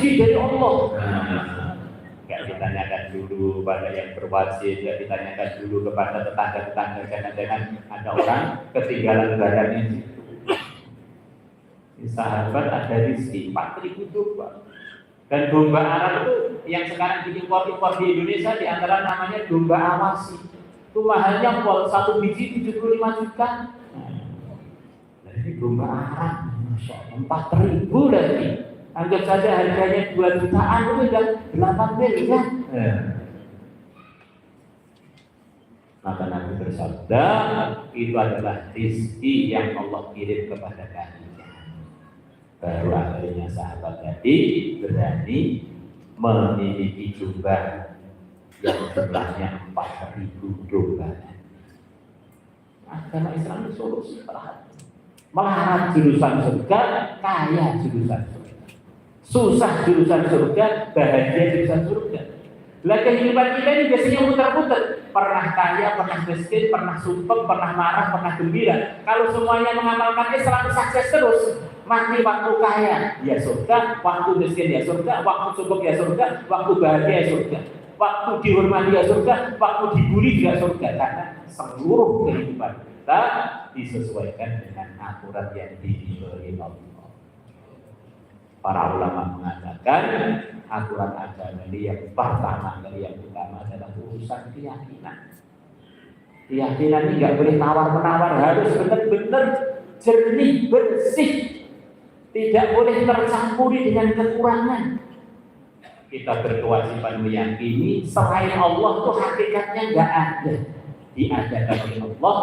rezeki dari Allah. Enggak ditanyakan dulu pada yang berwajib, enggak ditanyakan dulu kepada tetangga-tetangga, jangan-jangan ada orang ketinggalan barangnya di situ. Di sahabat ada rezeki 4.000 domba. Dan domba Arab itu yang sekarang diimpor-impor di Indonesia di antara namanya domba awasi. Itu mahalnya satu biji 75 juta. Nah, ini domba Arab, Masya Allah, 4.000 lagi. Anggap saja harganya 2 jutaan itu sudah 8 miliar. Maka Nabi bersabda, itu adalah rezeki yang Allah kirim kepada kalian. Baru akhirnya sahabat tadi berani memiliki domba yang jumlahnya 4.000 domba. Agama Islam itu solusi melarat jurusan surga, kaya jurusan surga, susah jurusan surga, bahagia jurusan surga. Lah kehidupan kita ini biasanya muter-muter, pernah kaya, pernah miskin, pernah sumpah, pernah marah, pernah gembira. Kalau semuanya mengamalkan Islam sukses terus. Mati waktu kaya ya surga, waktu miskin ya surga, waktu cukup ya surga, waktu bahagia ya surga, waktu dihormati ya surga, waktu dibully juga surga. Karena seluruh kehidupan kita disesuaikan dengan aturan yang diberi Allah. Para ulama mengatakan aturan agama ini yang pertama kali yang utama adalah urusan keyakinan. Keyakinan ini nggak boleh tawar-menawar, harus benar-benar jernih, bersih. Tidak boleh tercampuri dengan kekurangan. Kita berkewajiban meyakini selain Allah itu hakikatnya nggak ada. Diadakan oleh Allah.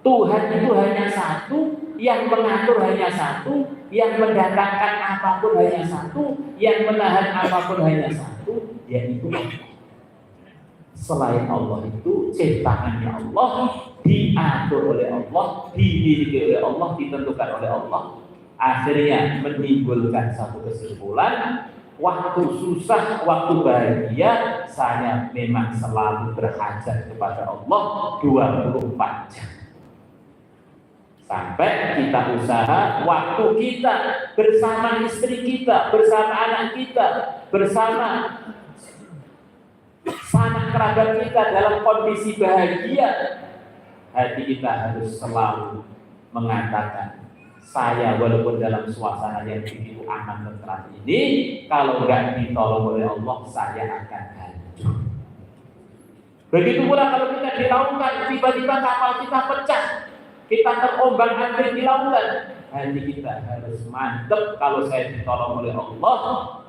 Tuhan itu hanya satu, yang mengatur hanya satu, yang mendatangkan apapun hanya satu, yang menahan apapun hanya satu, yaitu Allah. Selain Allah itu ciptaannya Allah, diatur oleh Allah, dimiliki oleh Allah, ditentukan oleh Allah. Akhirnya menimbulkan satu kesimpulan, waktu susah, waktu bahagia, saya memang selalu berhajat kepada Allah 24 jam. Sampai kita usaha, waktu kita bersama istri kita, bersama anak kita, bersama sanak kerabat kita dalam kondisi bahagia, hati kita harus selalu mengatakan, saya walaupun dalam suasana yang begitu aman tentram ini, kalau nggak ditolong oleh Allah, saya akan hancur. Begitu pula kalau kita di lautan, tiba-tiba kapal kita pecah, kita terombang-ambing di lautan, hati kita harus mantap. Kalau saya ditolong oleh Allah,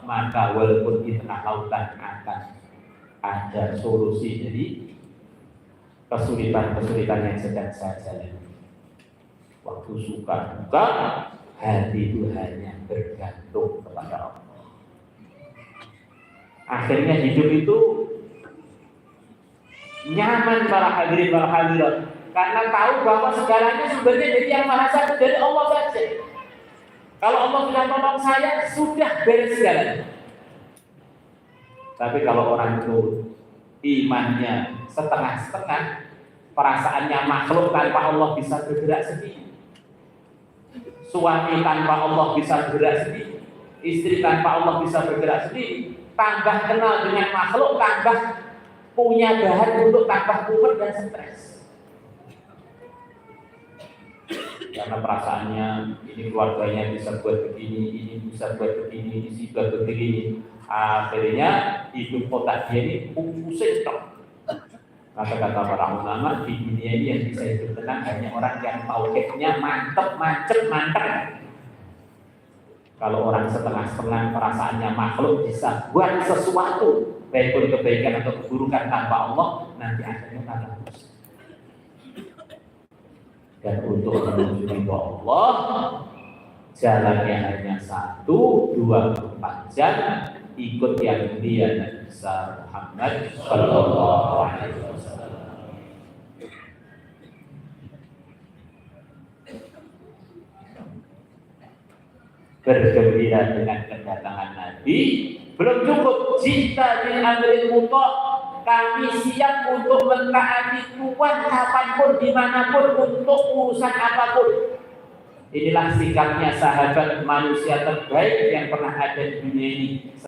maka walaupun di tengah lautan akan ada solusi dari kesulitan-kesulitan yang sedang saya jalani. Waktu suka duka, hati itu hanya bergantung kepada Allah. Akhirnya hidup itu nyaman para hadirin para hadirat, karena tahu bahwa segalanya sumbernya dari yang maha satu, dari Allah saja. Kalau Allah sudah tolong saya, sudah beres segalanya. Tapi kalau orang itu imannya setengah-setengah, perasaannya makhluk tanpa Allah bisa bergerak sendiri, suami tanpa Allah bisa bergerak sendiri, istri tanpa Allah bisa bergerak sendiri, tambah kenal dengan makhluk, tambah punya bahan untuk tambah kuat dan stres. Karena perasaannya ini keluarganya bisa buat begini, ini bisa buat begini, ini bisa buat begini. Akhirnya hidup otak dia ini pusing terus. Kata-kata para ulama, di dunia ini yang bisa hidup tenang hanya orang yang tauhidnya mantep. Kalau orang setengah-setengah perasaannya makhluk bisa buat sesuatu, baik pun kebaikan atau keburukan tanpa Allah, nanti akhirnya akan rusak. Dan untuk menuju ridho Allah, jalannya hanya satu, 24 jam, ikut yang mulia Nabi besar Muhammad Sallallahu Alaihi Wasallam. Bergembira dengan kedatangan Nabi, belum cukup. Jika bin amril muta', kami siap untuk mentaati Tuhan kapanpun, dimanapun, untuk urusan apapun. Inilah sikapnya sahabat manusia terbaik yang pernah ada di dunia ini.